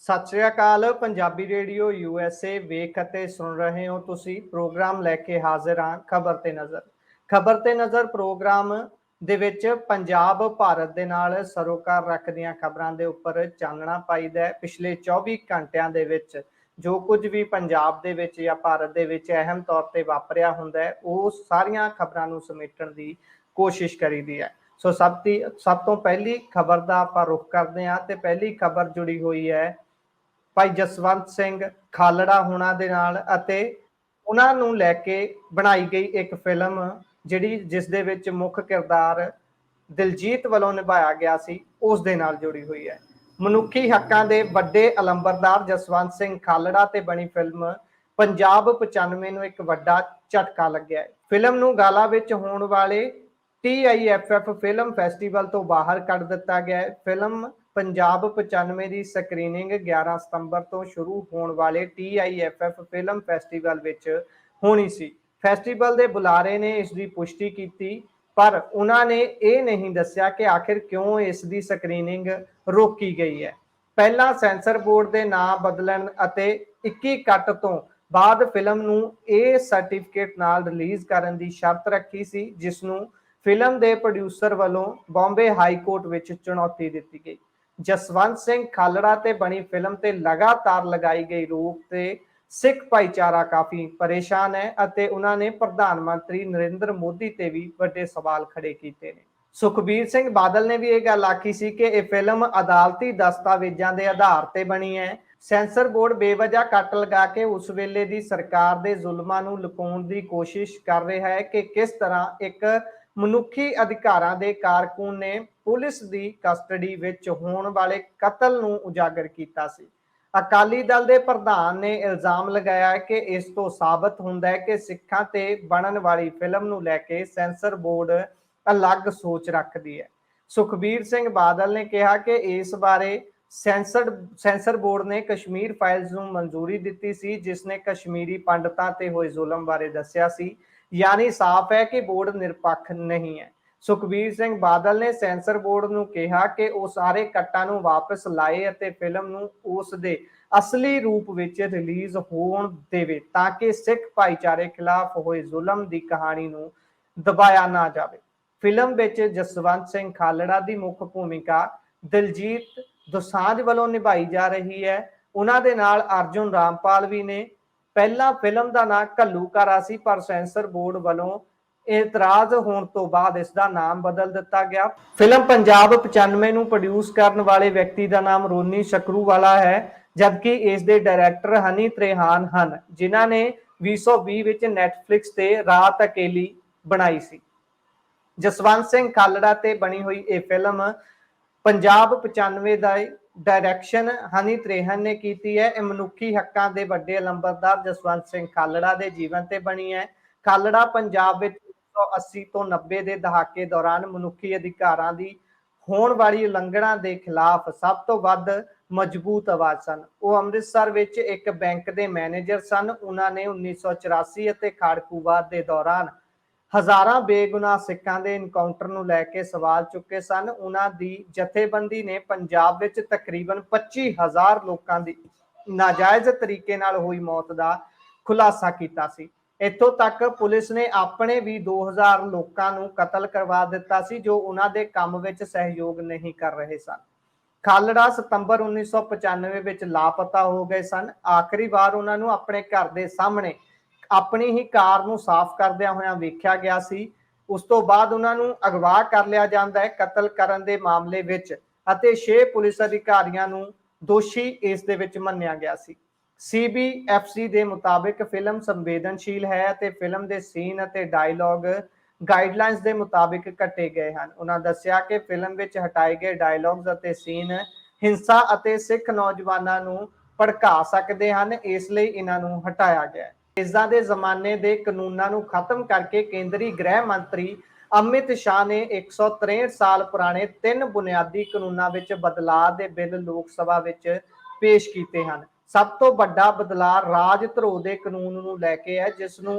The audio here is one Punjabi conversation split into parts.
सत श्री अकाल। पंजाबी रेडियो यूएसए वेख ਅਤੇ ਸੁਣ ਰਹੇ ਹੋ ਤੁਸੀਂ। ਪ੍ਰੋਗਰਾਮ ਲੈ ਕੇ ਹਾਜ਼ਰ ਹਾਂ ਖਬਰ ਤੇ ਨਜ਼ਰ। ਖਬਰ ਤੇ ਨਜ਼ਰ ਪ੍ਰੋਗਰਾਮ ਦੇ ਵਿੱਚ ਪੰਜਾਬ ਭਾਰਤ ਦੇ ਨਾਲ ਸਰੋਕਾਰ ਰੱਖਦੀਆਂ ਖਬਰਾਂ ਦੇ ਉੱਪਰ ਚਾਨਣਾ ਪਾਈਦਾ ਹੈ। ਪਿਛਲੇ 24 ਘੰਟਿਆਂ ਦੇ ਵਿੱਚ ਜੋ ਕੁਝ ਵੀ ਪੰਜਾਬ ਦੇ ਵਿੱਚ ਜਾਂ ਭਾਰਤ ਦੇ ਵਿੱਚ ਅਹਿਮ ਤੌਰ ਤੇ ਵਾਪਰਿਆ ਹੁੰਦਾ ਹੈ ਉਹ ਸਾਰੀਆਂ ਖਬਰਾਂ ਨੂੰ ਸਮੇਟਣ ਦੀ ਕੋਸ਼ਿਸ਼ ਕਰੀਦੀ ਹੈ। ਸੋ ਸਭ ਤੋਂ ਪਹਿਲੀ ਖਬਰ ਦਾ ਆਪਾਂ ਰੁਖ ਕਰਦੇ ਹਾਂ ਤੇ ਪਹਿਲੀ ਖਬਰ ਜੁੜੀ ਹੋਈ ਹੈ ਭਾਈ ਜਸਵੰਤ ਸਿੰਘ ਖਾਲੜਾ ਹੋਣਾ ਦੇ ਨਾਲ ਅਤੇ ਉਹਨਾਂ ਨੂੰ ਲੈ ਕੇ ਬਣਾਈ ਗਈ ਇੱਕ ਫਿਲਮ ਜਿਹੜੀ ਜਿਸ ਦੇ ਵਿੱਚ ਮੁੱਖ ਕਿਰਦਾਰ ਦਿਲਜੀਤ ਵੱਲੋਂ ਨਿਭਾਇਆ ਗਿਆ ਸੀ ਉਸ ਦੇ ਨਾਲ ਜੁੜੀ ਹੋਈ ਹੈ। ਮਨੁੱਖੀ ਹੱਕਾਂ ਦੇ ਵੱਡੇ ਅਲੰਬਰਦਾਰ ਜਸਵੰਤ ਸਿੰਘ ਖਾਲੜਾ ਤੇ ਬਣੀ ਫਿਲਮ ਪੰਜਾਬ 95 ਨੂੰ ਇੱਕ ਵੱਡਾ ਝਟਕਾ ਲੱਗਿਆ ਹੈ। ਫਿਲਮ ਨੂੰ ਗਾਲਾ ਵਿੱਚ ਹੋਣ ਵਾਲੇ TIFF ਫਿਲਮ ਫੈਸਟੀਵਲ ਤੋਂ ਬਾਹਰ ਕੱਢ ਦਿੱਤਾ ਗਿਆ ਹੈ। ਫਿਲਮ ਪੰਜਾਬ 95 ਦੀ ਸਕਰੀਨਿੰਗ 11 ਸਤੰਬਰ ਤੋਂ ਸ਼ੁਰੂ ਹੋਣ ਵਾਲੇ TIFF ਫਿਲਮ ਫੈਸਟੀਵਲ ਵਿੱਚ ਹੋਣੀ ਸੀ। ਫੈਸਟੀਵਲ ਦੇ ਬੁਲਾਰੇ ਨੇ ਇਸ ਦੀ ਪੁਸ਼ਟੀ ਕੀਤੀ ਪਰ ਉਹਨਾਂ ਨੇ ਇਹ ਨਹੀਂ ਦੱਸਿਆ ਕਿ ਆਖਿਰ ਕਿਉਂ ਇਸ ਦੀ ਸਕਰੀਨਿੰਗ ਰੋਕੀ ਗਈ ਹੈ। ਪਹਿਲਾਂ ਸੈਂਸਰ ਬੋਰਡ ਦੇ ਨਾਂ ਬਦਲਣ ਅਤੇ 21 ਕੱਟ ਤੋਂ ਬਾਅਦ ਫਿਲਮ ਨੂੰ ਇਹ ਸਰਟੀਫਿਕੇਟ ਨਾਲ ਰਿਲੀਜ਼ ਕਰਨ ਦੀ ਸ਼ਰਤ ਰੱਖੀ ਸੀ ਜਿਸ ਨੂੰ ਫਿਲਮ ਦੇ ਪ੍ਰੋਡਿਊਸਰ ਵੱਲੋਂ ਬੰਬੇ ਹਾਈ ਕੋਰਟ ਵਿੱਚ ਚੁਣੌਤੀ ਦਿੱਤੀ ਗਈ। ਜਸਵੰਤ ਸਿੰਘ ਖਾਲੜਾ ਤੇ ਬਣੀ ਫਿਲਮ ਤੇ ਲਗਾਤਾਰ ਲਗਾਈ ਗਈ ਰੋਕ ਤੇ ਸਿੱਖ ਭਾਈਚਾਰਾ ਕਾਫੀ ਪਰੇਸ਼ਾਨ ਹੈ ਅਤੇ ਉਹਨਾਂ ਨੇ ਪ੍ਰਧਾਨ ਮੰਤਰੀ ਨਰਿੰਦਰ ਮੋਦੀ ਤੇ ਵੀ ਵੱਡੇ ਸਵਾਲ ਖੜੇ ਕੀਤੇ ਨੇ। ਸੁਖਬੀਰ ਸਿੰਘ ਬਾਦਲ ਨੇ ਵੀ ਇਹ ਗੱਲ ਆਖੀ ਸੀ ਕਿ ਇਹ ਫਿਲਮ ਅਦਾਲਤੀ ਦਸਤਾਵੇਜ਼ਾਂ ਦੇ ਆਧਾਰ ਤੇ ਬਣੀ ਹੈ। ਸੈਂਸਰ ਬੋਰਡ ਬੇਵਜ੍ਹਾ ਕੱਟ ਲਗਾ ਕੇ ਉਸ ਵੇਲੇ ਦੀ ਸਰਕਾਰ ਦੇ ਜ਼ੁਲਮਾਂ ਨੂੰ ਲੁਕਾਉਣ ਦੀ ਕੋਸ਼ਿਸ਼ ਕਰ ਰਿਹਾ ਹੈ ਕਿ ਕਿਸ ਤਰ੍ਹਾਂ ਇੱਕ ਮਨੁੱਖੀ ਅਧਿਕਾਰਾਂ ਦੇ ਕਾਰਕੁਨ ਨੇ ਪੁਲਿਸ ਦੀ ਕਸਟਡੀ ਵਿੱਚ ਹੋਣ ਵਾਲੇ ਕਤਲ ਨੂੰ ਉਜਾਗਰ ਕੀਤਾ ਸੀ। ਅਕਾਲੀ ਦਲ ਦੇ ਪ੍ਰਧਾਨ ਨੇ ਇਲਜ਼ਾਮ ਲਗਾਇਆ ਕਿ ਇਸ ਤੋਂ ਸਾਬਤ ਹੁੰਦਾ ਹੈ ਕਿ ਸਿੱਖਾਂ ਤੇ ਬਣਨ ਵਾਲੀ ਫਿਲਮ ਨੂੰ ਲੈ ਕੇ ਸੈਂਸਰ ਬੋਰਡ ਅਲੱਗ ਸੋਚ ਰੱਖਦੀ ਹੈ। ਸੁਖਬੀਰ ਸਿੰਘ ਬਾਦਲ ਨੇ ਕਿਹਾ ਕਿ ਇਸ ਬਾਰੇ ਸੈਂਸਰ ਬੋਰਡ ਨੇ ਕਸ਼ਮੀਰ ਫਾਈਲਸ ਨੂੰ ਮਨਜ਼ੂਰੀ ਦਿੱਤੀ ਸੀ ਜਿਸ ਨੇ ਕਸ਼ਮੀਰੀ ਪੰਡਤਾਂ ਤੇ ਹੋਏ ਜ਼ੁਲਮ ਬਾਰੇ ਦੱਸਿਆ ਸੀ। यानी साफ है कि बोर्ड निरपक्ष नहीं है। सुखबीर सिंह बादल ने सेंसर बोर्ड ਨੂੰ ਕਿਹਾ ਕਿ ਉਹ ਸਾਰੇ ਕੱਟਾਂ ਨੂੰ ਵਾਪਸ ਲਾਏ ਅਤੇ ਫਿਲਮ ਨੂੰ ਉਸ ਦੇ ਅਸਲੀ ਰੂਪ ਵਿੱਚ ਰਿਲੀਜ਼ ਹੋਣ ਦੇਵੇ ਤਾਂ ਕਿ ਸਿੱਖ ਭਾਈਚਾਰੇ ਖਿਲਾਫ ਹੋਏ ਜ਼ੁਲਮ ਦੀ ਕਹਾਣੀ ਨੂੰ ਦਬਾਇਆ ਨਾ ਜਾਵੇ। ਫਿਲਮ ਵਿੱਚ ਜਸਵੰਤ ਸਿੰਘ ਖਾਲੜਾ ਦੀ ਮੁੱਖ ਭੂਮਿਕਾ ਦਿਲਜੀਤ ਦੋਸਾਂਝ ਵੱਲੋਂ ਨਿਭਾਈ ਜਾ ਰਹੀ ਹੈ। ਉਹਨਾਂ ਦੇ ਨਾਲ ਅਰਜੁਨ ਰਾਮਪਾਲ ਵੀ ਨੇ। ਪਹਿਲਾਂ ਫਿਲਮ ਦਾ ਨਾਮ ਘੱਲੂਘਾਰਾ ਸੀ ਪਰ ਸੈਂਸਰ ਬੋਰਡ ਵੱਲੋਂ ਇਤਰਾਜ਼ ਹੋਣ ਤੋਂ ਬਾਅਦ ਇਸ ਦਾ ਨਾਮ ਬਦਲ ਦਿੱਤਾ ਗਿਆ। ਫਿਲਮ ਪੰਜਾਬ 95 ਨੂੰ ਪ੍ਰੋਡਿਊਸ ਕਰਨ ਵਾਲੇ ਵਿਅਕਤੀ ਦਾ ਨਾਮ ਰੋਨੀ ਸਕਰੂਵਾਲਾ ਹੈ ਜਦਕਿ ਇਸ ਦੇ ਡਾਇਰੈਕਟਰ ਹਨੀ ਤ੍ਰੇਹਾਨ ਹਨ ਜਿਨ੍ਹਾਂ ਨੇ 2020 ਵਿੱਚ ਨੈਟਫਲਿਕਸ ਤੇ ਰਾਤ ਅਕੇਲੀ ਬਣਾਈ ਸੀ। ਜਸਵੰਤ ਸਿੰਘ ਖਾਲੜਾ ਤੇ ਬਣੀ ਹੋਈ ਇਹ ਫਿਲਮ ਪੰਜਾਬ 95 ਦਾ डायरैक्शन हनी त्रेहन ने की है। मनुखी हकों के वड्डे लंबरदार जसवंत सिंह खालड़ा के जीवन से बनी है। खालड़ा पंजाब में 1980 तो 90 के दहाके दौरान मनुखी अधिकारों की होने वाली उलंघना के खिलाफ सब तो वध मजबूत आवाज सन। वो अमृतसर में एक बैंक के मैनेजर सन। उन्होंने 1984 और खाड़कूवाद के दौरान हज़ारां बेगुनाह सिखां दे इनकाउंटर नूं लैके सवाल चुके सन। उन्हां दी जथेबंदी ने पंजाब विच तकरीबन 25,000 लोकां दी नाजायज़ तरीके नाल होई मौत दा खुलासा कीता सी। इत्थों तक पुलिस ने अपने भी 2000 लोकां नूं कतल करवा दिता सी जो उन्हां दे काम विच सहयोग नहीं कर रहे सन। खालड़ा सितंबर 1995 विच लापता हो गए सन। आखिरी बार उन्हां नूं अपने घर दे सामने अपनी ही कार नूं साफ करदिआं होइआं वेख्या गया सी। उस तो बाद उन्हां नूं अगवा कर लिया जांदा है। कतल करन दे मामले विच अते 6 पुलिस अधिकारियां नूं दोषी इस दे विच मन्निया गया सी। CBFC दे मुताबिक फिल्म संवेदनशील है अते फिल्म दे सीन अते डायलॉग गाइडलाइनस के मुताबिक कटे गए हैं। उन्होंने दस्सिया कि फिल्म विच हटाए गए डायलॉग्स अते सीन हिंसा अते सिख नौजवानों नूं भड़का सकते हैं इसलिए इन्हां नूं हटाया गया। अंग्रेज़ां दे जमाने के कानूनों नूं खत्म करके केंद्रीय गृह मंत्री अमित शाह ने 163 साल पुराने 3 बुनियादी कानूनों विच बदलाव के बिल लोक सभा विच पेश किए हैं। सब तो बड़ा बदलाव राज धरोह के कानून नूं लैके है जिसनूं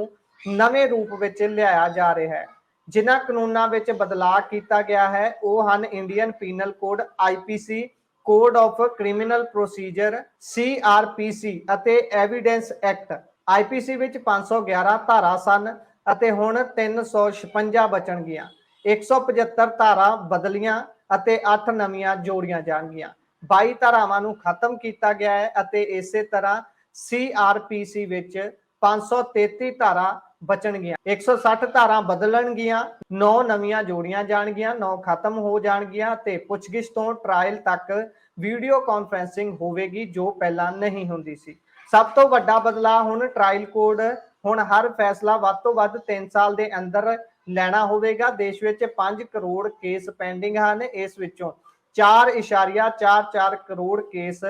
नवे रूप विच लियाया जा रहा है। जिन्हां कानूनों विच बदलाव किया गया है वह हैं Indian penal code IPC code of criminal procedure CRPC ਅਤੇ ਐਵੀਡੈਂਸ ਐਕਟ IPC ਵਿੱਚ 511 ਧਾਰਾ ਸਨ ਅਤੇ ਹੁਣ 356 ਬਚਣਗੀਆਂ। 175 ਧਾਰਾ ਬਦਲੀਆਂ ਅਤੇ 8 ਨਵੀਆਂ ਜੋੜੀਆਂ ਜਾਣਗੀਆਂ। 22 ਧਾਰਾਵਾਂ ਨੂੰ ਖਤਮ ਕੀਤਾ ਗਿਆ ਹੈ ਅਤੇ ਇਸੇ ਤਰ੍ਹਾਂ CRPC ਵਿੱਚ 533 ਧਾਰਾ ਬਚਣਗੀਆਂ। 160 ਧਾਰਾਂ ਬਦਲਣਗੀਆਂ, 9 ਨਵੀਆਂ ਜੋੜੀਆਂ ਜਾਣਗੀਆਂ, 9 ਖਤਮ ਹੋ ਜਾਣਗੀਆਂ ਤੇ ਪੁੱਛਗਿੱਛ ਤੋਂ ਟ੍ਰਾਇਲ ਤੱਕ ਵੀਡੀਓ ਕਾਨਫਰੰਸਿੰਗ ਹੋਵੇਗੀ ਜੋ ਪਹਿਲਾਂ ਨਹੀਂ ਹੁੰਦੀ ਸੀ। ਸਭ ਤੋਂ ਵੱਡਾ ਬਦਲਾਅ ਹੁਣ ਟ੍ਰਾਇਲ ਕੋਡ ਹੁਣ ਹਰ ਫੈਸਲਾ ਵੱਧ ਤੋਂ ਵੱਧ 3 ਸਾਲ ਦੇ ਅੰਦਰ ਲੈਣਾ ਹੋਵੇਗਾ। ਦੇਸ਼ ਵਿੱਚ 5 ਕਰੋੜ ਕੇਸ ਪੈਂਡਿੰਗ ਹਨ, ਇਸ ਵਿੱਚੋਂ 4.44 ਕਰੋੜ ਕੇਸ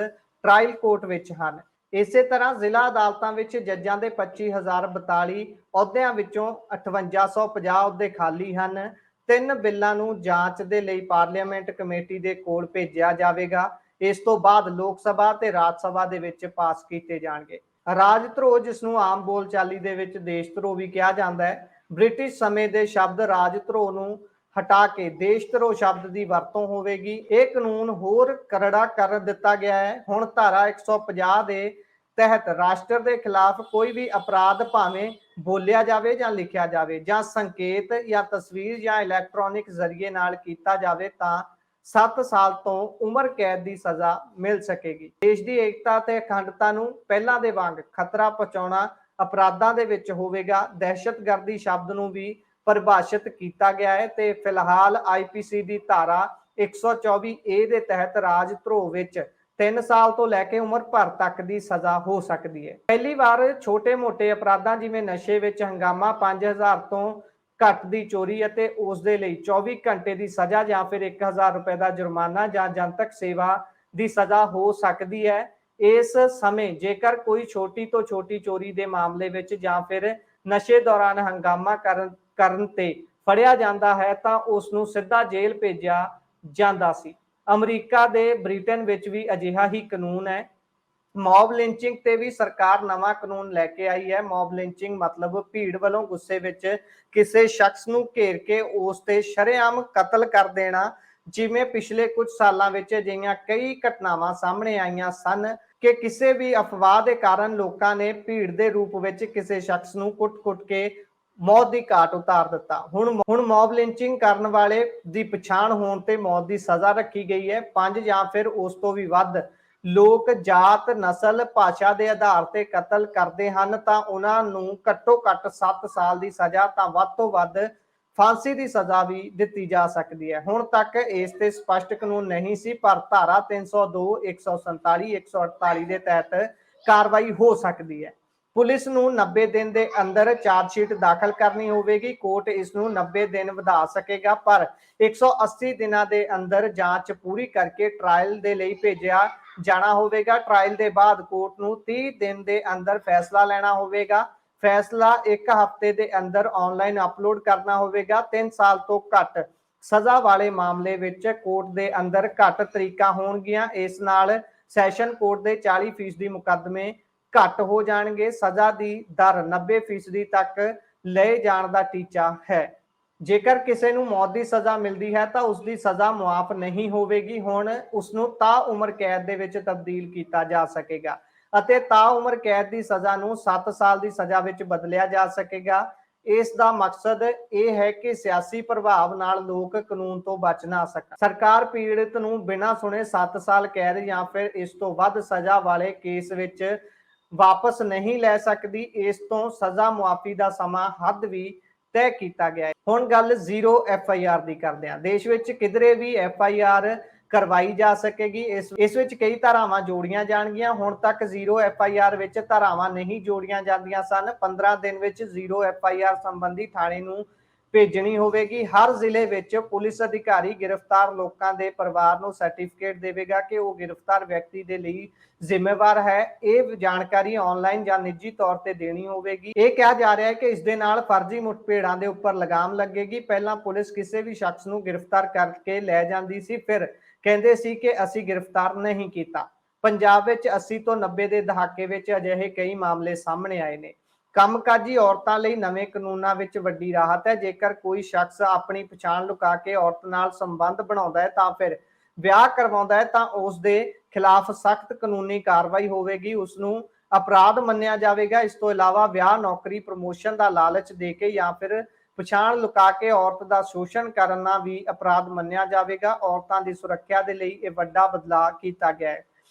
ਟ੍ਰਾਇਲ ਕੋਰਟ ਵਿੱਚ ਹਨ। ਇਸੇ ਤਰ੍ਹਾਂ ਜ਼ਿਲ੍ਹਾ ਅਦਾਲਤਾਂ ਵਿੱਚ ਜੱਜਾਂ ਦੇ 25,042 ਅਹੁਦਿਆਂ ਵਿੱਚੋਂ 5850 ਅਹੁਦੇ ਖਾਲੀ ਹਨ। 3 ਬਿੱਲਾਂ ਨੂੰ ਜਾਂਚ ਦੇ ਲਈ ਪਾਰਲੀਮੈਂਟ ਕਮੇਟੀ ਦੇ ਕੋਲ ਭੇਜਿਆ ਜਾਵੇਗਾ। ਇਸ ਤੋਂ ਬਾਅਦ ਲੋਕ ਸਭਾ ਤੇ ਰਾਜ ਸਭਾ ਦੇ ਵਿੱਚ ਪਾਸ ਕੀਤੇ ਜਾਣਗੇ। ਰਾਜ ਧਰੋਹ, ਜਿਸ ਨੂੰ ਆਮ ਬੋਲਚਾਲੀ ਦੇ ਵਿੱਚ ਦੇਸ਼ ਧਰੋਹ ਵੀ ਕਿਹਾ ਜਾਂਦਾ ਹੈ, ਬ੍ਰਿਟਿਸ਼ ਸਮੇਂ ਦੇ ਸ਼ਬਦ ਰਾਜ ਧਰੋਹ ਨੂੰ ਹਟਾ ਕੇ ਦੇਸ਼ ਧਰੋਹ ਸ਼ਬਦ ਦੀ ਵਰਤੋਂ ਹੋਵੇਗੀ। ਇਹ ਕਾਨੂੰਨ ਹੋਰ ਕਰੜਾ ਕਰ ਦਿੱਤਾ ਗਿਆ ਹੈ। ਹੁਣ ਧਾਰਾ 150 ਦੇ ਤਹਿਤ ਰਾਸ਼ਟਰ ਦੇ ਖਿਲਾਫ ਕੋਈ ਵੀ ਅਪਰਾਧ ਭਾਵੇਂ ਬੋਲਿਆ ਜਾਵੇ ਜਾਂ ਲਿਖਿਆ ਜਾਵੇ ਜਾਂ ਸੰਕੇਤ ਜਾਂ ਤਸਵੀਰ ਜਾਂ ਇਲੈਕਟ੍ਰੋਨਿਕ ਜ਼ਰੀਏ ਨਾਲ ਕੀਤਾ ਜਾਵੇ ਤਾਂ 7 ਸਾਲ ਤੋਂ ਉਮਰ ਕੈਦ ਦੀ ਸਜ਼ਾ ਮਿਲ ਸਕੇਗੀ। ਦੇਸ਼ ਦੀ ਏਕਤਾ ਤੇ ਅਖੰਡਤਾ ਨੂੰ ਪਹਿਲਾਂ ਦੇ ਵਾਂਗ ਖਤਰਾ ਪਹੁੰਚਾਉਣਾ ਅਪਰਾਧਾਂ ਦੇ ਵਿੱਚ ਹੋਵੇਗਾ। ਦਹਿਸ਼ਤਗਰਦੀ ਸ਼ਬਦ ਨੂੰ ਵੀ ਪਰਿਭਾਸ਼ਿਤ ਕੀਤਾ ਗਿਆ ਹੈ ਤੇ ਫਿਲਹਾਲ IPC ਦੀ ਧਾਰਾ 124A ਦੇ ਤਹਿਤ ਰਾਜ ਧਰੋਹ ਵਿੱਚ 3 ਸਾਲ ਤੋਂ ਲੈ ਕੇ ਉਮਰ ਭਰ ਤੱਕ ਦੀ ਸਜ਼ਾ ਹੋ ਸਕਦੀ ਹੈ। ਪਹਿਲੀ ਵਾਰ ਛੋਟੇ-ਮੋਟੇ ਅਪਰਾਧਾਂ ਜਿਵੇਂ ਨਸ਼ੇ ਵਿੱਚ ਹੰਗਾਮਾ, 5000 ਤੋਂ ਘੱਟ ਦੀ ਚੋਰੀ ਅਤੇ ਉਸ ਦੇ ਲਈ 24 ਘੰਟੇ ਦੀ ਸਜ਼ਾ ਜਾਂ ਫਿਰ 1000 ਰੁਪਏ ਦਾ ਜੁਰਮਾਨਾ ਜਾਂ ਜਨਤਕ ਸੇਵਾ ਦੀ ਸਜ਼ਾ ਹੋ ਸਕਦੀ ਹੈ। ਇਸ ਸਮੇਂ ਜੇਕਰ ਕੋਈ ਛੋਟੀ ਤੋਂ ਛੋਟੀ ਚੋਰੀ ਦੇ ਮਾਮਲੇ ਵਿੱਚ ਜਾਂ ਫਿਰ ਨਸ਼ੇ ਦੌਰਾਨ ਹੰਗਾਮਾ ਕਰਨ ਤੇ ਫੜਿਆ ਜਾਂਦਾ ਹੈ ਤਾਂ ਉਸ ਨੂੰ ਸਿੱਧਾ ਜੇਲ੍ਹ ਭੇਜਿਆ ਜਾਂਦਾ ਸੀ। ਅਮਰੀਕਾ ਦੇ ਬ੍ਰਿਟੇਨ ਵਿੱਚ ਵੀ ਅਜਿਹਾ ਹੀ ਕਾਨੂੰਨ ਹੈ। ਮੌਬ ਲਿੰਚਿੰਗ ਤੇ ਵੀ ਸਰਕਾਰ ਨਵਾਂ ਕਾਨੂੰਨ ਲੈ ਕੇ ਆਈ ਹੈ। ਮੌਬ ਲਿੰਚਿੰਗ ਮਤਲਬ ਭੀੜ ਵੱਲੋਂ ਗੁੱਸੇ ਵਿੱਚ ਕਿਸੇ ਸ਼ਖਸ ਨੂੰ ਘੇਰ ਕੇ ਉਸ ਤੇ ਸ਼ਰੇਆਮ ਕਤਲ ਕਰ ਦੇਣਾ। ਜਿਵੇਂ ਪਿਛਲੇ ਕੁਝ ਸਾਲਾਂ ਵਿੱਚ ਅਜਿਹੀਆਂ ਕਈ ਘਟਨਾਵਾਂ ਸਾਹਮਣੇ ਆਈਆਂ ਸਨ ਕਿ ਕਿਸੇ ਵੀ ਅਫਵਾਹ ਦੇ ਕਾਰਨ ਲੋਕਾਂ ਨੇ ਭੀੜ ਦੇ ਰੂਪ ਵਿੱਚ ਕਿਸੇ ਸ਼ਖਸ ਨੂੰ ਕੁੱਟ-ਕੁੱਟ ਕੇ ਮੌਤ ਦੀ ਘਾਟ ਉਤਾਰ ਦਿੱਤਾ। ਹੁਣ ਮੌਬ ਲਿੰਚਿੰਗ ਕਰਨ ਵਾਲੇ ਦੀ ਪਛਾਣ ਹੋਣ ਤੇ ਮੌਤ ਦੀ ਸਜ਼ਾ ਰੱਖੀ ਗਈ ਹੈ। 5 ਜਾਂ ਫਿਰ ਉਸ ਤੋਂ ਵੀ ਵੱਧ ਲੋਕ ਜਾਤ, ਨਸਲ, ਭਾਸ਼ਾ ਦੇ ਆਧਾਰ ਤੇ ਕਤਲ ਕਰਦੇ ਹਨ ਤਾਂ ਉਹਨਾਂ ਨੂੰ ਘੱਟੋ-ਘੱਟ 7 ਸਾਲ ਦੀ ਸਜ਼ਾ ਤਾਂ ਵੱਧ ਤੋਂ ਵੱਧ ਫਾਂਸੀ ਦੀ ਸਜ਼ਾ ਵੀ ਦਿੱਤੀ ਜਾ ਸਕਦੀ ਹੈ। ਹੁਣ ਤੱਕ ਇਸ ਤੇ ਸਪਸ਼ਟ ਕਾਨੂੰਨ ਨਹੀਂ ਸੀ, ਪਰ ਧਾਰਾ 302, 147, 148 ਦੇ ਤਹਿਤ ਕਾਰਵਾਈ ਹੋ ਸਕਦੀ ਹੈ। ਪੁਲਿਸ ਨੂੰ 90 ਦਿਨ ਦੇ ਅੰਦਰ ਚਾਰਜਸ਼ੀਟ ਦਾਖਲ ਕਰਨੀ ਹੋਵੇਗੀ। ਕੋਰਟ ਇਸ ਨੂੰ 90 ਦਿਨ ਵਧਾ ਸਕੇਗਾ, ਪਰ 180 ਦਿਨਾਂ ਦੇ ਅੰਦਰ ਜਾਂਚ ਪੂਰੀ ਕਰਕੇ ਟ੍ਰਾਇਲ ਦੇ ਲਈ ਭੇਜਿਆ ਜਾਣਾ ਹੋਵੇਗਾ। ਟ੍ਰਾਇਲ ਦੇ ਬਾਅਦ ਕੋਰਟ ਨੂੰ 30 ਦਿਨ ਦੇ ਅੰਦਰ ਫੈਸਲਾ ਲੈਣਾ ਹੋਵੇਗਾ। ਫੈਸਲਾ 1 ਹਫ਼ਤੇ ਦੇ ਅੰਦਰ ਆਨਲਾਈਨ ਅਪਲੋਡ ਕਰਨਾ ਹੋਵੇਗਾ। 3 ਸਾਲ ਤੋਂ ਘੱਟ ਸਜ਼ਾ ਵਾਲੇ ਮਾਮਲੇ ਵਿੱਚ ਕੋਰਟ ਦੇ ਅੰਦਰ ਘੱਟ ਤਰੀਕਾਂ ਹੋਣਗੀਆਂ। ਇਸ ਨਾਲ ਸੈਸ਼ਨ ਕੋਰਟ ਦੇ 40% ਮੁਕੱਦਮੇ ਘੱਟ ਹੋ ਜਾਣਗੇ। ਸਜ਼ਾ ਦੀ ਦਰ 90% ਤੱਕ ਲਏ ਜਾਣ ਦਾ ਟੀਚਾ ਹੈ। ਜੇਕਰ ਕਿਸੇ ਨੂੰ ਮੌਤ ਦੀ ਸਜ਼ਾ ਮਿਲਦੀ ਹੈ ਤਾਂ ਉਸ ਦੀ ਸਜ਼ਾ ਮੁਆਫ ਨਹੀਂ ਹੋਵੇਗੀ। ਹੁਣ ਉਸ ਨੂੰ ਤਾ ਉਮਰ ਕੈਦ ਦੇ ਵਿੱਚ ਤਬਦੀਲ ਕੀਤਾ ਜਾ ਸਕੇਗਾ ਅਤੇ ਤਾ ਉਮਰ ਕੈਦ ਦੀ ਸਜ਼ਾ ਨੂੰ 7 ਸਾਲ ਦੀ ਸਜ਼ਾ ਵਿੱਚ ਬਦਲਿਆ ਜਾ ਸਕੇਗਾ। ਇਸ ਦਾ ਮਕਸਦ ਇਹ ਹੈ ਕਿ ਸਿਆਸੀ ਪ੍ਰਭਾਵ ਨਾਲ ਲੋਕ ਕਾਨੂੰਨ ਤੋਂ ਬਚ ਨਾ ਸਕਣ। ਸਰਕਾਰ ਪੀੜਤ ਨੂੰ ਬਿਨਾਂ ਸੁਣੇ 7 ਸਾਲ ਕੈਦ ਜਾਂ ਫਿਰ ਇਸ ਤੋਂ ਵੱਧ ਸਜ਼ਾ ਵਾਲੇ ਕੇਸ ਵਿੱਚ ਵਾਪਸ ਨਹੀਂ ਲੈ ਸਕਦੀ। ਇਸ ਤੋਂ ਸਜ਼ਾ ਮੁਆਫੀ ਦਾ ਸਮਾਂ ਹੱਦ ਵੀ ਤੈਅ ਕੀਤਾ ਗਿਆ ਹੈ। ਹੁਣ ਗੱਲ 0 FIR ਦੀ ਕਰਦੇ ਹਾਂ। ਦੇਸ਼ ਵਿੱਚ ਕਿਧਰੇ ਵੀ FIR ਕਰਵਾਈ ਜਾ ਸਕੇਗੀ। ਇਸ ਵਿੱਚ ਕਈ ਧਾਰਾਵਾਂ ਜੋੜੀਆਂ ਜਾਣਗੀਆਂ। ਹੁਣ ਤੱਕ 0 FIR ਵਿੱਚ ਧਾਰਾਵਾਂ ਨਹੀਂ ਜੋੜੀਆਂ ਜਾਂਦੀਆਂ ਸਨ। 15 ਦਿਨ ਵਿੱਚ 0 FIR ਸੰਬੰਧੀ ਥਾਣੇ ਨੂੰ ਭੇਜਣੀ ਹੋਵੇਗੀ। ਹਰ ਜ਼ਿਲ੍ਹੇ ਵਿੱਚ ਪੁਲਿਸ ਅਧਿਕਾਰੀ ਗ੍ਰਿਫਤਾਰ ਲੋਕਾਂ ਦੇ ਪਰਿਵਾਰ ਨੂੰ ਸਰਟੀਫਿਕੇਟ ਦੇਵੇਗਾ ਕਿ ਉਹ ਗ੍ਰਿਫਤਾਰ ਵਿਅਕਤੀ ਦੇ ਲਈ ਜ਼ਿੰਮੇਵਾਰ ਹੈ। ਇਹ ਜਾਣਕਾਰੀ ਆਨਲਾਈਨ ਜਾਂ ਨਿੱਜੀ ਤੌਰ ਤੇ ਦੇਣੀ ਹੋਵੇਗੀ। ਇਹ ਕਿਹਾ ਜਾ ਰਿਹਾ ਹੈ ਕਿ ਇਸ ਦੇ ਨਾਲ ਫਰਜ਼ੀ ਮੁਠਭੇੜਾਂ ਦੇ ਉੱਪਰ ਲਗਾਮ ਲੱਗੇਗੀ। ਪਹਿਲਾਂ ਪੁਲਿਸ ਕਿਸੇ ਵੀ ਸ਼ਖਸ ਨੂੰ ਗ੍ਰਿਫਤਾਰ ਕਰਕੇ ਲੈ ਜਾਂਦੀ ਸੀ, ਫਿਰ ਕਹਿੰਦੇ ਸੀ ਕਿ ਅਸੀਂ ਗ੍ਰਿਫਤਾਰ ਨਹੀਂ ਕੀਤਾ। ਪੰਜਾਬ ਵਿੱਚ 80 ਤੋਂ 90 ਦੇ ਦਹਾਕੇ ਵਿੱਚ ਅਜਿਹੇ ਕਈ ਮਾਮਲੇ ਸਾਹਮਣੇ ਆਏ ਨੇ। ਕੰਮਕਾਜੀ ਔਰਤਾਂ ਲਈ ਨਵੇਂ ਕਾਨੂੰਨਾਂ ਵਿੱਚ ਵੱਡੀ ਰਾਹਤ ਹੈ। ਜੇਕਰ ਕੋਈ ਸ਼ਖਸ ਆਪਣੀ ਪਛਾਣ ਲੁਕਾ ਕੇ ਔਰਤ ਨਾਲ ਸੰਬੰਧ ਬਣਾਉਂਦਾ ਹੈ ਤਾਂ ਫਿਰ ਵਿਆਹ ਕਰਵਾਉਂਦਾ ਹੈ ਤਾਂ ਉਸ ਦੇ ਖਿਲਾਫ ਸਖਤ ਕਾਨੂੰਨੀ ਕਾਰਵਾਈ ਹੋਵੇਗੀ, ਉਸ ਨੂੰ ਅਪਰਾਧ ਮੰਨਿਆ ਜਾਵੇਗਾ। ਇਸ ਤੋਂ ਇਲਾਵਾ ਵਿਆਹ, ਨੌਕਰੀ, ਪ੍ਰਮੋਸ਼ਨ ਦਾ ਲਾਲਚ ਦੇ ਕੇ ਜਾਂ ਫਿਰ ਪਛਾਣ ਲੁਕਾ ਕੇ ਔਰਤ ਦਾ ਸ਼ੋਸ਼ਣ ਕਰਨਾ ਵੀ ਅਪਰਾਧ ਮੰਨਿਆ ਜਾਵੇਗਾ। ਔਰਤਾਂ ਦੀ ਸੁਰੱਖਿਆ ਦੇ ਲਈ ਇਹ ਵੱਡਾ ਬਦਲਾਅ ਕੀਤਾ ਗਿਆ ਹੈ,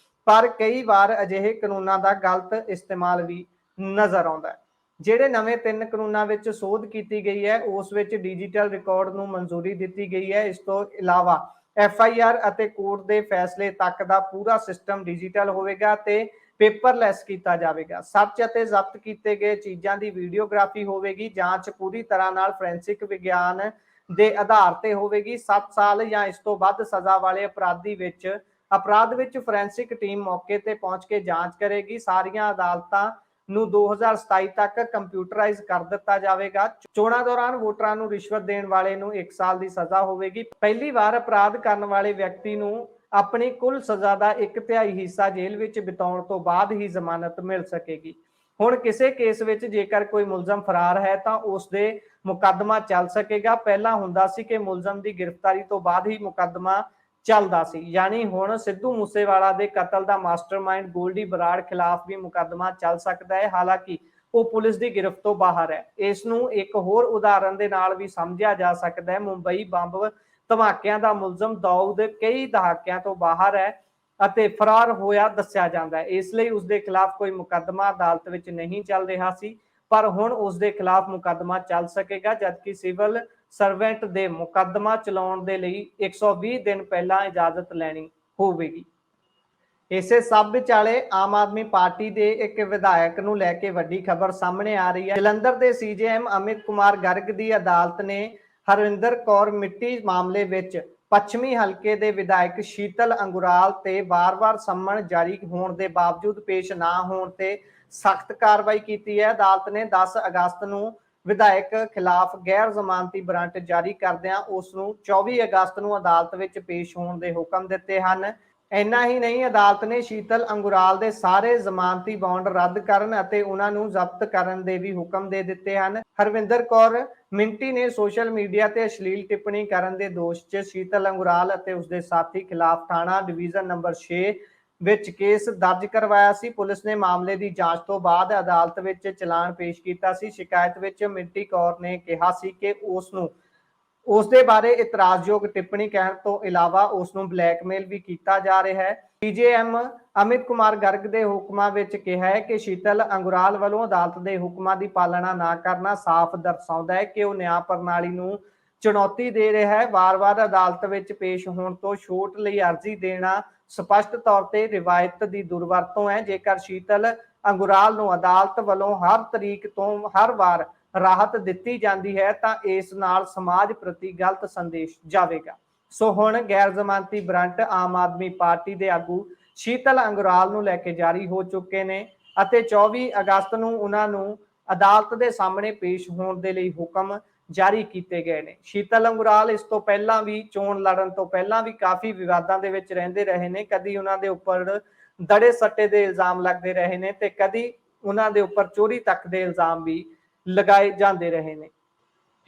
ਪਰ ਕਈ ਵਾਰ ਅਜਿਹੇ ਕਾਨੂੰਨਾਂ ਦਾ ਗਲਤ ਇਸਤੇਮਾਲ ਵੀ ਨਜ਼ਰ ਆਉਂਦਾ ਹੈ। ਜਿਹੜੇ ਨਵੇਂ 3 ਕਾਨੂੰਨਾਂ ਵਿੱਚ ਸੋਧ ਕੀਤੀ ਗਈ ਹੈ ਉਸ ਵਿੱਚ ਡਿਜੀਟਲ ਰਿਕਾਰਡ ਨੂੰ ਮਨਜ਼ੂਰੀ ਦਿੱਤੀ ਗਈ ਹੈ। ਇਸ ਤੋਂ ਇਲਾਵਾ FIR ਅਤੇ ਕੋਰਟ ਦੇ ਫੈਸਲੇ ਤੱਕ ਦਾ ਪੂਰਾ ਸਿਸਟਮ ਡਿਜੀਟਲ ਹੋਵੇਗਾ ਤੇ ਪੇਪਰਲੈਸ ਕੀਤਾ ਜਾਵੇਗਾ। ਸਰਚ ਅਤੇ ਜ਼ਬਤ ਕੀਤੇ ਗਏ ਚੀਜ਼ਾਂ ਦੀ ਵੀਡੀਓਗ੍ਰਾਫੀ ਹੋਵੇਗੀ। ਜਾਂਚ ਪੂਰੀ ਤਰ੍ਹਾਂ ਨਾਲ ਫੋਰੈਂਸਿਕ ਵਿਗਿਆਨ ਦੇ ਆਧਾਰ ਤੇ ਹੋਵੇਗੀ। 7 ਸਾਲ ਜਾਂ ਇਸ ਤੋਂ ਵੱਧ ਸਜ਼ਾ ਵਾਲੇ ਅਪਰਾਧ ਵਿੱਚ ਫੋਰੈਂਸਿਕ ਟੀਮ ਮੌਕੇ ਤੇ ਪਹੁੰਚ ਕੇ ਜਾਂਚ ਕਰੇਗੀ। ਸਾਰੀਆਂ ਅਦਾਲਤਾਂ ਨੂੰ 2027 ਤੱਕ ਕੰਪਿਊਟਰਾਈਜ਼ ਕਰ ਦਿੱਤਾ ਜਾਵੇਗਾ। ਚੋਣਾਂ ਦੌਰਾਨ ਵੋਟਰਾਂ ਨੂੰ ਰਿਸ਼ਵਤ ਦੇਣ ਵਾਲੇ ਨੂੰ 1 ਸਾਲ ਦੀ ਸਜ਼ਾ ਹੋਵੇਗੀ। ਪਹਿਲੀ ਵਾਰ ਅਪਰਾਧ ਕਰਨ ਵਾਲੇ ਵਿਅਕਤੀ ਨੂੰ ਆਪਣੀ ਕੁੱਲ ਸਜ਼ਾ ਦਾ 1/3 ਹਿੱਸਾ ਜੇਲ੍ਹ ਵਿੱਚ ਬਿਤਾਉਣ ਤੋਂ ਬਾਅਦ ਹੀ ਜ਼ਮਾਨਤ ਮਿਲ ਸਕੇਗੀ। ਹੁਣ ਕਿਸੇ ਕੇਸ ਵਿੱਚ ਜੇਕਰ ਕੋਈ ਮੁਲਜ਼ਮ ਫਰਾਰ ਹੈ ਤਾਂ ਉਸ ਦੇ ਮੁਕੱਦਮਾ ਚੱਲ ਸਕੇਗਾ। ਪਹਿਲਾਂ ਹੁੰਦਾ ਸੀ ਕਿ ਮੁਲਜ਼ਮ ਦੀ ਗ੍ਰਿਫਤਾਰੀ ਤੋਂ ਬਾਅਦ ਹੀ ਮੁਕੱਦਮਾ ਚੱਲਦਾ ਸੀ, ਯਾਨੀ ਹੁਣ ਸਿੱਧੂ ਮੂਸੇਵਾਲਾ ਦੇ ਕਤਲ ਦਾ ਮਾਸਟਰਮਾਈਂਡ ਗੋਲਡੀ ਬਰਾੜ ਖਿਲਾਫ ਵੀ ਮੁਕੱਦਮਾ ਚੱਲ ਸਕਦਾ ਹੈ, ਹਾਲਾਂਕਿ ਉਹ ਪੁਲਿਸ ਦੀ ਗਿਰਫਤ ਤੋਂ ਬਾਹਰ ਹੈ। ਇਸ ਨੂੰ ਇੱਕ ਹੋਰ ਉਦਾਹਰਨ ਦੇ ਨਾਲ ਵੀ ਸਮਝਿਆ ਜਾ ਸਕਦਾ ਹੈ। ਮੁੰਬਈ ਬੰਬ ਧਮਾਕਿਆਂ ਦਾ ਮੁਲਜ਼ਮ ਦਾਊਦ ਕਈ ਦਹਾਕਿਆਂ ਤੋਂ ਬਾਹਰ ਹੈ ਅਤੇ ਫਰਾਰ ਹੋਇਆ ਦੱਸਿਆ ਜਾਂਦਾ ਹੈ, ਇਸ ਲਈ ਉਸ ਦੇ ਖਿਲਾਫ ਕੋਈ ਮੁਕੱਦਮਾ ਅਦਾਲਤ ਵਿੱਚ ਨਹੀਂ ਚੱਲ ਰਿਹਾ ਸੀ, ਪਰ ਹੁਣ ਉਸ ਦੇ ਖਿਲਾਫ ਮੁਕੱਦਮਾ ਚੱਲ ਸਕੇਗਾ, ਜਦਕਿ ਸਿਵਲ ਸਰਵੈਂਟ ਦੇ ਮੁਕੱਦਮਾ ਚਲਾਉਣ ਦੇ ਲਈ 120 ਦਿਨ ਪਹਿਲਾਂ ਇਜਾਜ਼ਤ ਲੈਣੀ ਹੋਵੇਗੀ। ਇਸੇ ਸਭ ਵਿਚਾਲੇ ਆਮ ਆਦਮੀ ਪਾਰਟੀ ਦੇ ਇੱਕ ਵਿਧਾਇਕ ਨੂੰ ਲੈ ਕੇ ਵੱਡੀ ਖਬਰ ਸਾਹਮਣੇ ਆ ਰਹੀ ਹੈ। ਜਲੰਧਰ ਦੇ CJM ਅਮਿਤ ਕੁਮਾਰ ਗਰਗ ਦੀ ਅਦਾਲਤ ਨੇ ਹਰਵਿੰਦਰ ਕੌਰ ਮਿੱਟੀ ਮਾਮਲੇ ਵਿੱਚ ਪੱਛਮੀ ਹਲਕੇ ਦੇ ਵਿਧਾਇਕ ਸ਼ੀਤਲ ਅੰਗੁਰਾਲ ਤੇ ਵਾਰ-ਵਾਰ ਸੰਮਨ ਜਾਰੀ ਹੋਣ ਦੇ ਬਾਵਜੂਦ ਪੇਸ਼ ਨਾ ਹੋਣ ਤੇ ਸਖਤ ਕਾਰਵਾਈ ਕੀਤੀ ਹੈ। ਅਦਾਲਤ ਨੇ 10 ਅਗਸਤ ਨੂੰ ਵਿਧਾਇਕ ਖਿਲਾਫ ਗੈਰ ਜ਼ਮਾਨਤੀ ਵਾਰੰਟ ਜਾਰੀ ਕਰਦਿਆਂ ਉਸ ਨੂੰ 24 ਅਗਸਤ ਨੂੰ ਅਦਾਲਤ ਵਿੱਚ ਪੇਸ਼ ਹੋਣ ਦੇ ਹੁਕਮ ਦਿੱਤੇ ਹਨ। ਇੰਨਾ ਹੀ ਨਹੀਂ, ਅਦਾਲਤ ਨੇ ਸ਼ੀਤਲ ਅੰਗੁਰਾਲ ਦੇ ਸਾਰੇ ਜ਼ਮਾਨਤੀ ਬੌਂਡ ਰੱਦ ਕਰਨ ਅਤੇ ਉਹਨਾਂ ਨੂੰ ਜ਼ਬਤ ਕਰਨ ਦੇ ਵੀ ਹੁਕਮ ਦੇ ਦਿੱਤੇ ਹਨ। ਹਰਵਿੰਦਰ ਕੌਰ ਮਿੰਟੀ ਨੇ ਸੋਸ਼ਲ ਮੀਡੀਆ ਤੇ ਅਸ਼ਲੀਲ ਟਿੱਪਣੀ ਕਰਨ ਦੇ ਦੋਸ਼ 'ਚ ਸ਼ੀਤਲ ਅੰਗੁਰਾਲ ਅਤੇ ਉਸਦੇ ਸਾਥੀ ਖਿਲਾਫ ਥਾਣਾ ਡਿਵੀਜ਼ਨ ਨੰਬਰ 6 ਵਿੱਚ ਕੇਸ ਦਰਜ ਕਰਵਾਇਆ ਸੀ। ਪੁਲਿਸ ਨੇ ਮਾਮਲੇ ਦੀ ਜਾਂਚ ਤੋਂ ਬਾਅਦ ਅਦਾਲਤ ਵਿੱਚ ਚਲਾਨ ਪੇਸ਼ ਕੀਤਾ ਸੀ। ਸ਼ਿਕਾਇਤ ਵਿੱਚ ਮਿੰਟੀ ਕੌਰ ਨੇ ਕਿਹਾ ਸੀ ਕਿ ਉਸ ਦੇ ਬਾਰੇ ਇਤਰਾਜ਼ਯੋਗ ਟਿੱਪਣੀ ਕਹਿਣ ਤੋਂ ਇਲਾਵਾ ਉਸ ਨੂੰ ਬਲੈਕਮੇਲ ਵੀ ਕੀਤਾ ਜਾ ਰਿਹਾ ਹੈ। CJM ਅਮਿਤ ਕੁਮਾਰ ਗਰਗ ਦੇ ਹੁਕਮਾਂ ਵਿੱਚ ਕਿਹਾ ਹੈ ਕਿ ਸ਼ੀਤਲ ਅੰਗੁਰਾਲ ਵੱਲੋਂ ਅਦਾਲਤ ਦੇ ਹੁਕਮਾਂ ਦੀ ਪਾਲਣਾ ਨਾ ਕਰਨਾ ਸਾਫ਼ ਦਰਸਾਉਂਦਾ ਹੈ ਕਿ ਉਹ ਨਿਆਂ ਪ੍ਰਣਾਲੀ ਨੂੰ ਚੁਣੌਤੀ ਦੇ ਰਿਹਾ ਹੈ। ਵਾਰ-ਵਾਰ ਅਦਾਲਤ ਵਿੱਚ ਪੇਸ਼ ਹੋਣ ਤੋਂ ਛੋਟ ਲਈ ਅਰਜ਼ੀ ਦੇਣਾ ਸਪਸ਼ਟ ਤੌਰ ਤੇ ਰਿਵਾਇਤ ਦੀ ਦੁਰਵਰਤੋਂ ਹੈ। ਜੇਕਰ ਸ਼ੀਤਲ ਅੰਗੁਰਾਲ ਨੂੰ ਅਦਾਲਤ ਵੱਲੋਂ ਹਰ ਤਰੀਕ ਤੋਂ ਹਰ ਵਾਰ ਰਾਹਤ ਦਿੱਤੀ ਜਾਂਦੀ ਹੈ ਤਾਂ ਇਸ ਨਾਲ ਸਮਾਜ ਪ੍ਰਤੀ ਗਲਤ ਸੰਦੇਸ਼ ਜਾਵੇਗਾ। ਸੋ ਹੁਣ ਗੈਰ ਜ਼ਮਾਨਤੀ ਵਾਰੰਟ ਆਮ ਆਦਮੀ ਪਾਰਟੀ ਦੇ ਆਗੂ ਸ਼ੀਤਲ ਅੰਗੁਰਾਲ ਨੂੰ ਲੈ ਕੇ ਜਾਰੀ ਹੋ ਚੁੱਕੇ ਨੇ ਅਤੇ 24 ਅਗਸਤ ਨੂੰ ਉਹਨਾਂ ਨੂੰ ਅਦਾਲਤ ਦੇ ਸਾਹਮਣੇ ਪੇਸ਼ ਹੋਣ ਦੇ ਲਈ ਹੁਕਮ ਜਾਰੀ ਕੀਤੇ ਗਏ ਨੇ। ਸ਼ੀਤਲ ਅੰਗੁਰਾਲ ਇਸ ਤੋਂ ਪਹਿਲਾਂ ਵੀ ਚੋਣ ਲੜਨ ਤੋਂ ਪਹਿਲਾਂ ਵੀ ਕਾਫੀ ਵਿਵਾਦਾਂ ਦੇ ਵਿੱਚ ਰਹਿੰਦੇ ਰਹੇ ਨੇ। ਕਦੀ ਉਹਨਾਂ ਦੇ ਉੱਪਰ ਦੜੇ ਸੱਟੇ ਦੇ ਇਲਜ਼ਾਮ ਲੱਗਦੇ ਰਹੇ ਨੇ ਤੇ ਕਦੀ ਉਹਨਾਂ ਦੇ ਉੱਪਰ ਚੋਰੀ ਤੱਕ ਦੇ ਇਲਜ਼ਾਮ ਵੀ ਲਗਾਏ ਜਾਂਦੇ ਰਹੇ ਨੇ।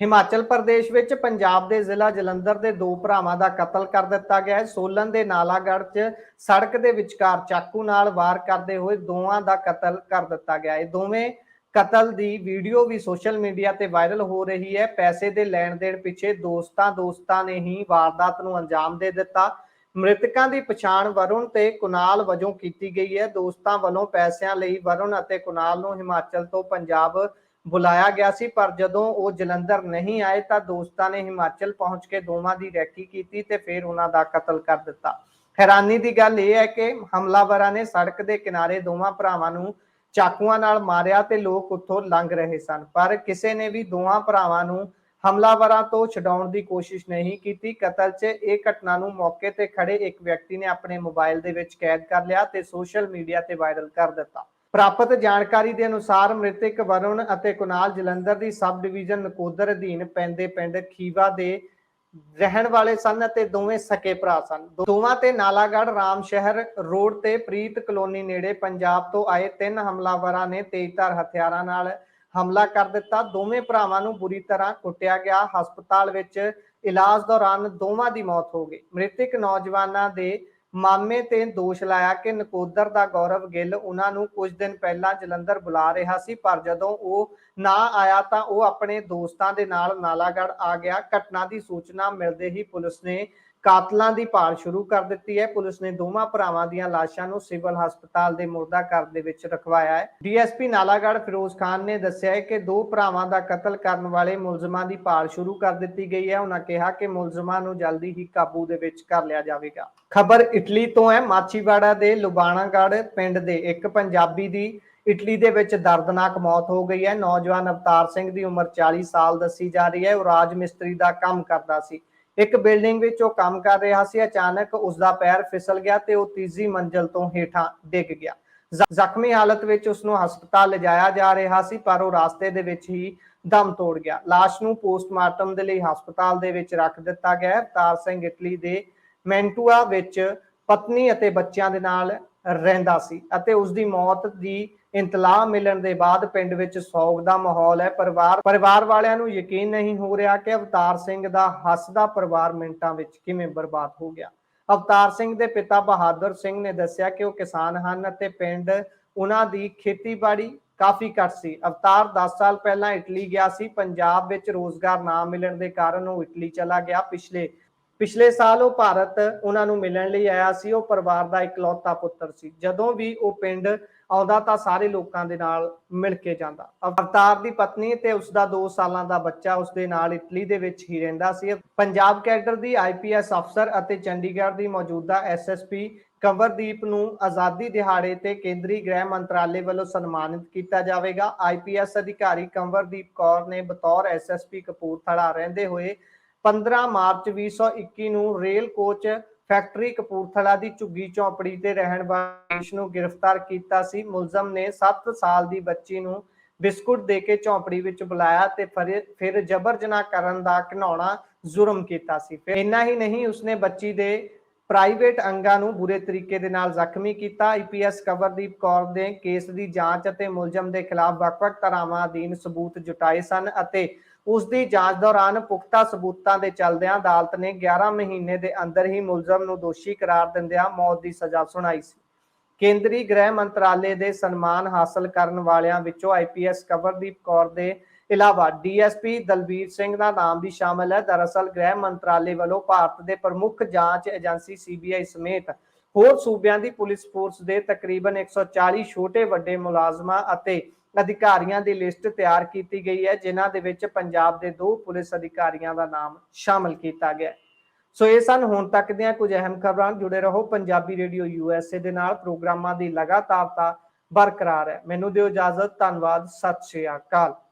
ਹਿਮਾਚਲ ਪ੍ਰਦੇਸ਼ ਵਿੱਚ ਪੰਜਾਬ ਦੇ ਜ਼ਿਲ੍ਹਾ ਜਲੰਧਰ ਦੇ 2 ਭਰਾਵਾਂ ਦਾ ਕਤਲ ਕਰ ਦਿੱਤਾ ਗਿਆ ਹੈ। ਸੋਲਨ ਦੇ ਨਾਲਾਗੜ੍ਹ 'ਚ ਸੜਕ ਦੇ ਵਿਚਕਾਰ ਚਾਕੂ ਨਾਲ ਵਾਰ ਕਰਦੇ ਹੋਏ ਦੋਵਾਂ ਦਾ ਕਤਲ ਕਰ ਦਿੱਤਾ ਗਿਆ ਹੈ। ਦੋਵੇਂ ਕਤਲ ਦੀ ਵੀਡੀਓ ਵੀ ਸੋਸ਼ਲ ਮੀਡੀਆ ਤੇ ਵਾਇਰਲ ਹੋ ਰਹੀ ਹੈ। ਪੈਸੇ ਦੇ ਲੈਣ ਦੇਣ ਪਿੱਛੇ ਦੋਸਤਾਂ ਨੇ ਹੀ ਵਾਰਦਾਤ ਨੂੰ ਅੰਜਾਮ ਦੇ ਦਿੱਤਾ। ਮ੍ਰਿਤਕਾਂ ਦੀ ਪਛਾਣ ਵਰੁਣ ਤੇ ਕੁਨਾਲ ਵਜੋਂ ਕੀਤੀ ਗਈ ਹੈ। ਦੋਸਤਾਂ ਵੱਲੋਂ ਪੈਸਿਆਂ ਲਈ ਵਰੁਣ ਅਤੇ ਕੁਨਾਲ ਨੂੰ ਹਿਮਾਚਲ ਤੋਂ ਪੰਜਾਬ ਬੁਲਾਇਆ ਗਿਆ ਸੀ, ਪਰ ਜਦੋਂ ਉਹ ਜਲੰਧਰ ਨਹੀਂ ਆਏ ਤਾਂ ਦੋਸਤਾਂ ਨੇ ਹਿਮਾਚਲ ਪਹੁੰਚ ਕੇ ਦੋਵਾਂ ਦੀ ਰੈਕੀ ਕੀਤੀ ਤੇ ਫਿਰ ਉਹਨਾਂ ਦਾ ਕਤਲ ਕਰ ਦਿੱਤਾ। ਹੈਰਾਨੀ ਦੀ ਗੱਲ ਇਹ ਹੈ ਕਿ ਹਮਲਾਵਰਾਂ ਨੇ ਸੜਕ ਦੇ ਕਿਨਾਰੇ ਦੋਵਾਂ ਭਰਾਵਾਂ ਨੂੰ ਚਾਕੂਆਂ ਨਾਲ ਮਾਰਿਆ ਤੇ ਲੋਕ ਉੱਥੋਂ ਲੰਘ ਰਹੇ ਸਨ, ਪਰ ਕਿਸੇ ਨੇ ਵੀ ਦੋਵਾਂ ਭਰਾਵਾਂ ਨੂੰ ਹਮਲਾਵਰਾਂ ਤੋਂ ਛਡਾਉਣ ਦੀ ਕੋਸ਼ਿਸ਼ ਨਹੀਂ ਕੀਤੀ। ਕਤਲ 'ਚ ਇਹ ਘਟਨਾ ਨੂੰ ਮੌਕੇ ਤੇ ਖੜੇ ਇੱਕ ਵਿਅਕਤੀ ਨੇ ਆਪਣੇ ਮੋਬਾਈਲ ਦੇ ਵਿੱਚ ਕੈਦ ਕਰ ਲਿਆ ਤੇ ਸੋਸ਼ਲ ਮੀਡੀਆ ਤੇ ਵਾਇਰਲ ਕਰ ਦਿੱਤਾ। ਪ੍ਰਾਪਤ ਜਾਣਕਾਰੀ ਦੇ ਅਨੁਸਾਰ ਮ੍ਰਿਤਕ ਵਰੁਣ ਅਤੇ ਕੁਨਾਲ ਜਲੰਧਰ ਦੀ ਸਬ ਡਿਵੀਜ਼ਨ ਨਕੋਦਰ ਅਧੀਨ ਪੈਂਦੇ ਪਿੰਡ ਖੀਵਾ ਦੇ ਰਹਿਣ ਵਾਲੇ ਸਨ ਅਤੇ ਦੋਵੇਂ ਸਕੇ ਭਰਾ ਸਨ। ਦੋਵਾਂ ਤੇ ਨਾਲਾਗੜ੍ਹ ਰਾਮ ਸ਼ਹਿਰ ਰੋਡ ਤੇ ਪ੍ਰੀਤ ਕਲੋਨੀ ਨੇੜੇ ਪੰਜਾਬ ਤੋਂ ਆਏ 3 ਹਮਲਾਵਰਾਂ ਨੇ ਤੇਜ਼ਧਾਰ ਹਥਿਆਰਾਂ ਨਾਲ ਹਮਲਾ ਕਰ ਦਿੱਤਾ। ਦੋਵੇਂ ਭਰਾਵਾਂ ਨੂੰ ਬੁਰੀ ਤਰ੍ਹਾਂ ਕੁੱਟਿਆ ਗਿਆ। ਹਸਪਤਾਲ ਵਿੱਚ ਇਲਾਜ ਦੌਰਾਨ ਦੋਵਾਂ ਦੀ ਮੌਤ ਹੋ ਗਈ। ਮ੍ਰਿਤਕ ਨੌਜਵਾਨਾਂ ਦੇ ਮਾਮੇ ਤੇ ਦੋਸ਼ ਲਾਇਆ ਕਿ ਨਕੋਦਰ ਦਾ ਗੌਰਵ ਗਿੱਲ ਉਹਨਾਂ ਨੂੰ ਕੁਝ ਦਿਨ ਪਹਿਲਾਂ ਜਲੰਧਰ ਬੁਲਾ ਰਿਹਾ ਸੀ, ਪਰ ਜਦੋਂ ਉਹ ਨਾ ਆਇਆ ਤਾਂ ਉਹ ਆਪਣੇ ਦੋਸਤਾਂ ਦੇ ਨਾਲ ਨਾਲਾਗੜ੍ਹ ਆ ਗਿਆ। ਘਟਨਾ ਦੀ ਸੂਚਨਾ ਮਿਲਦੇ ਹੀ ਪੁਲਿਸ ਨੇ ਕਾਤਲਾਂ ਦੀ ਭਾਲ ਸ਼ੁਰੂ ਕਰ ਦਿੱਤੀ ਹੈ। ਪੁਲਿਸ ਨੇ ਦੋਵਾਂ ਭਰਾਵਾਂ ਦੀਆਂ ਲਾਸ਼ਾਂ ਨੂੰ ਸਿਵਲ ਹਸਪਤਾਲ ਦੇ ਮੁਰਦਾ ਘਰ ਦੇ ਵਿੱਚ ਰਖਵਾਇਆ ਹੈ। ਡੀਐਸਪੀ ਨਾਲਾਗੜ੍ਹ ਫਿਰੋਜ਼ ਖਾਨ ਨੇ ਦੱਸਿਆ ਹੈ ਕਿ ਦੋ ਭਰਾਵਾਂ ਦਾ ਕਤਲ ਕਰਨ ਵਾਲੇ ਮੁਲਜ਼ਮਾਂ ਦੀ ਭਾਲ ਸ਼ੁਰੂ ਕਰ ਦਿੱਤੀ ਗਈ ਹੈ। ਉਹਨਾਂ ਕਿਹਾ ਕਿ ਮੁਲਜ਼ਮਾਂ ਨੂੰ ਜਲਦੀ ਹੀ ਕਾਬੂ ਦੇ ਵਿੱਚ ਕਰ ਲਿਆ ਜਾਵੇਗਾ। ਖਬਰ ਇਟਲੀ ਤੋਂ ਹੈ। ਮਾਚੀਵਾੜਾ ਦੇ ਲੁਬਾਣਾਗੜ੍ਹ ਪਿੰਡ ਦੇ ਇੱਕ ਪੰਜਾਬੀ ਦੀ ਇਟਲੀ ਦੇ ਵਿੱਚ ਦਰਦਨਾਕ ਮੌਤ ਹੋ ਗਈ ਹੈ। ਨੌਜਵਾਨ ਅਵਤਾਰ ਸਿੰਘ ਦੀ ਉਮਰ 40 ਸਾਲ ਦੱਸੀ ਜਾ ਰਹੀ ਹੈ। ਉਹ ਰਾਜ ਮਿਸਤਰੀ ਦਾ ਕੰਮ ਕਰਦਾ ਸੀ। ਇੱਕ ਬਿਲਡਿੰਗ ਵਿੱਚ ਉਹ ਕੰਮ ਕਰ ਰਿਹਾ ਸੀ। ਅਚਾਨਕ ਉਸ ਦਾ ਪੈਰ ਫਿਸਲ ਗਿਆ ਤੇ ਉਹ ਤੀਜੀ ਮੰਜ਼ਲ ਤੋਂ ਹੇਠਾਂ ਡਿੱਗ ਗਿਆ। ਜ਼ਖਮੀ ਹਾਲਤ ਵਿੱਚ ਉਸ ਨੂੰ ਹਸਪਤਾਲ ਲਿਜਾਇਆ ਜਾ ਰਿਹਾ ਸੀ, ਪਰ ਉਹ ਰਾਸਤੇ ਦੇ ਵਿੱਚ ਹੀ ਦਮ ਤੋੜ ਗਿਆ। ਲਾਸ਼ ਨੂੰ ਪੋਸਟਮਾਰਟਮ ਦੇ ਲਈ ਹਸਪਤਾਲ ਦੇ ਵਿੱਚ ਰੱਖ ਦਿੱਤਾ ਗਿਆ। ਅਵਤਾਰ ਸਿੰਘ ਇਟਲੀ ਦੇ ਮੈਂਟੂਆ ਵਿੱਚ ਪਤਨੀ ਅਤੇ ਬੱਚਿਆਂ ਦੇ ਨਾਲ ਰਹਿੰਦਾ ਸੀ ਅਤੇ ਉਸ ਦੀ ਮੌਤ ਦੀ ਇਤਲਾਹ ਮਿਲਣ ਦੇ ਬਾਅਦ ਪਿੰਡ ਵਿੱਚ ਸੋਗ ਦਾ ਮਾਹੌਲ ਹੈ। ਪਰਿਵਾਰ ਵਾਲਿਆਂ ਨੂੰ ਯਕੀਨ ਨਹੀਂ ਹੋ ਰਿਹਾ ਕਿ ਅਵਤਾਰ ਸਿੰਘ ਦਾ ਹੱਸਦਾ ਪਰਿਵਾਰ ਮਿੰਟਾਂ ਵਿੱਚ ਕਿਵੇਂ ਬਰਬਾਦ ਹੋ ਗਿਆ। ਅਵਤਾਰ ਸਿੰਘ ਦੇ ਪਿਤਾ ਬਹਾਦਰ ਸਿੰਘ ਨੇ ਦੱਸਿਆ ਕਿ ਉਹ ਕਿਸਾਨ ਹਨ ਅਤੇ ਪਿੰਡ ਉਹਨਾਂ ਦੀ ਖੇਤੀਬਾੜੀ ਕਾਫੀ ਘੱਟ ਸੀ। ਅਵਤਾਰ 10 ਸਾਲ ਪਹਿਲਾਂ ਇਟਲੀ ਗਿਆ ਸੀ। ਪੰਜਾਬ ਵਿੱਚ ਰੋਜ਼ਗਾਰ ਨਾ ਮਿਲਣ ਦੇ ਕਾਰਨ ਉਹ ਇਟਲੀ ਚਲਾ ਗਿਆ। ਪਿਛਲੇ ਸਾਲ ਉਹ ਭਾਰਤ ਉਹਨਾਂ ਨੂੰ ਮਿਲਣ ਲਈ ਆਇਆ ਸੀ। ਉਹ ਪਰਿਵਾਰ ਦਾ ਇਕਲੌਤਾ ਪੁੱਤਰ ਸੀ। ਜਦੋਂ ਵੀ ਉਹ ਪਿੰਡ ਆਉਂਦਾ ਤਾਂ ਸਾਰੇ ਲੋਕਾਂ ਦੇ ਨਾਲ ਮਿਲ ਕੇ ਜਾਂਦਾ। ਅਵਤਾਰ ਦੀ ਪਤਨੀ ਤੇ ਉਸਦਾ 2 ਸਾਲਾਂ ਦਾ ਬੱਚਾ ਉਸਦੇ ਨਾਲ ਇਟਲੀ ਦੇ ਵਿੱਚ ਹੀ ਰਹਿੰਦਾ ਸੀ। ਪੰਜਾਬ ਕੈਡਰ ਦੀ ਆਈਪੀਐਸ ਅਫਸਰ ਅਤੇ ਚੰਡੀਗੜ੍ਹ ਦੀ ਮੌਜੂਦਾ ਐਸਐਸਪੀ ਕੰਵਰਦੀਪ ਨੂੰ ਆਜ਼ਾਦੀ ਦਿਹਾੜੇ ਤੇ ਕੇਂਦਰੀ ਗ੍ਰਹਿ ਮੰਤਰਾਲੇ ਵੱਲੋਂ ਸਨਮਾਨਿਤ ਕੀਤਾ ਜਾਵੇਗਾ। ਆਈਪੀਐਸ ਅਧਿਕਾਰੀ ਕੰਵਰਦੀਪ ਕੌਰ ਨੇ ਬਤੌਰ ਐਸਐਸਪੀ ਕਪੂਰਥਲਾ ਰਹਿੰਦੇ ਹੋਏ 15 ਮਾਰਚ 2021 ਨੂੰ ਰੇਲ ਕੋਚ ਫੈਕਟਰੀ ਕਪੂਰਥਲਾ ਦੀ ਝੁੱਗੀ ਝੌਂਪੜੀ ਤੇ ਰਹਿਣ ਵਾਲੇ ਮਨੀਸ਼ ਨੂੰ ਗ੍ਰਿਫਤਾਰ ਕੀਤਾ ਸੀ। ਮੁਲਜ਼ਮ ਨੇ 7 ਸਾਲ ਦੀ ਬੱਚੀ ਨੂੰ ਬਿਸਕੁਟ ਦੇ ਕੇ ਝੌਂਪੜੀ ਵਿੱਚ ਬੁਲਾਇਆ ਤੇ ਫਿਰ ਜਬਰ ਜਨਾਹ ਕਰਨ ਦਾ ਘਿਨਾਉਣਾ ਜ਼ੁਰਮ ਕੀਤਾ ਸੀ। ਇੰਨਾ ਹੀ ਨਹੀਂ, ਉਸਨੇ ਬੱਚੀ ਦੇ ਪ੍ਰਾਈਵੇਟ ਅੰਗਾਂ ਨੂੰ ਬੁਰੇ ਤਰੀਕੇ ਦੇ ਨਾਲ ਜ਼ਖਮੀ ਕੀਤਾ। ਆਈਪੀਐਸ ਕੰਵਰਦੀਪ ਕੌਰ ਨੇ ਕੇਸ ਦੀ ਜਾਂਚ ਅਤੇ ਮੁਲਜ਼ਮ ਦੇ ਖਿਲਾਫ ਵੱਖ-ਵੱਖ ਧਾਰਾਵਾਂ ਅਧੀਨ ਸਬੂਤ ਜੁਟਾਏ ਸਨ ਅਤੇ ਉਸ ਦੀ ਜਾਂਚ ਦੌਰਾਨ ਪੁਖਤਾ ਸਬੂਤਾਂ ਦੇ ਚੱਲਦਿਆਂ ਅਦਾਲਤ ਨੇ 11 ਮਹੀਨੇ ਦੇ ਅੰਦਰ ਹੀ ਮੁਲਜ਼ਮ ਨੂੰ ਦੋਸ਼ੀ ਕਰਾਰ ਦਿੰਦਿਆਂ ਮੌਤ ਦੀ ਸਜ਼ਾ ਸੁਣਾਈ ਸੀ। ਕੇਂਦਰੀ ਗ੍ਰਹਿ ਮੰਤਰਾਲੇ ਦੇ ਸਨਮਾਨ ਹਾਸਲ ਕਰਨ ਵਾਲਿਆਂ ਵਿੱਚੋਂ ਆਈਪੀਐਸ ਕੰਵਰਦੀਪ ਕੌਰ ਦੇ ਇਲਾਵਾ ਡੀਐਸਪੀ ਦਲਬੀਰ ਸਿੰਘ ਦਾ ਨਾਮ ਵੀ ਸ਼ਾਮਲ ਹੈ। ਦਰਅਸਲ ਗ੍ਰਹਿ ਮੰਤਰਾਲੇ ਵੱਲੋਂ ਭਾਰਤ ਦੇ ਪ੍ਰਮੁੱਖ ਜਾਂਚ ਏਜੰਸੀ ਸੀਬੀਆਈ ਸਮੇਤ ਹੋਰ ਸੂਬਿਆਂ ਦੀ ਪੁਲਿਸ ਫੋਰਸ ਦੇ ਤਕਰੀਬਨ 140 ਛੋਟੇ ਵੱਡੇ ਮੁਲਾਜ਼ਮਾਂ ਅਤੇ ਅਧਿਕਾਰੀਆਂ ਦੀ ਲਿਸਟ ਤਿਆਰ ਕੀਤੀ ਗਈ ਹੈ, ਜਿਨ੍ਹਾਂ ਦੇ ਵਿੱਚ ਪੰਜਾਬ ਦੇ 2 ਪੁਲਿਸ ਅਧਿਕਾਰੀਆਂ ਦਾ ਨਾਮ ਸ਼ਾਮਲ ਕੀਤਾ ਗਿਆ। ਸੋ ਇਹ ਸਨ ਹੁਣ ਤੱਕ ਦੀਆਂ ਕੁਝ ਅਹਿਮ ਖਬਰਾਂ। ਜੁੜੇ ਰਹੋ ਪੰਜਾਬੀ ਰੇਡੀਓ ਯੂਐਸਏ ਦੇ ਨਾਲ। ਪ੍ਰੋਗਰਾਮਾਂ ਦੀ ਲਗਾਤਾਰਤਾ ਬਰਕਰਾਰ ਹੈ। ਮੈਨੂੰ ਦਿਓ ਇਜਾਜ਼ਤ। ਧੰਨਵਾਦ। ਸਤਿ ਸ਼੍ਰੀ ਅਕਾਲ।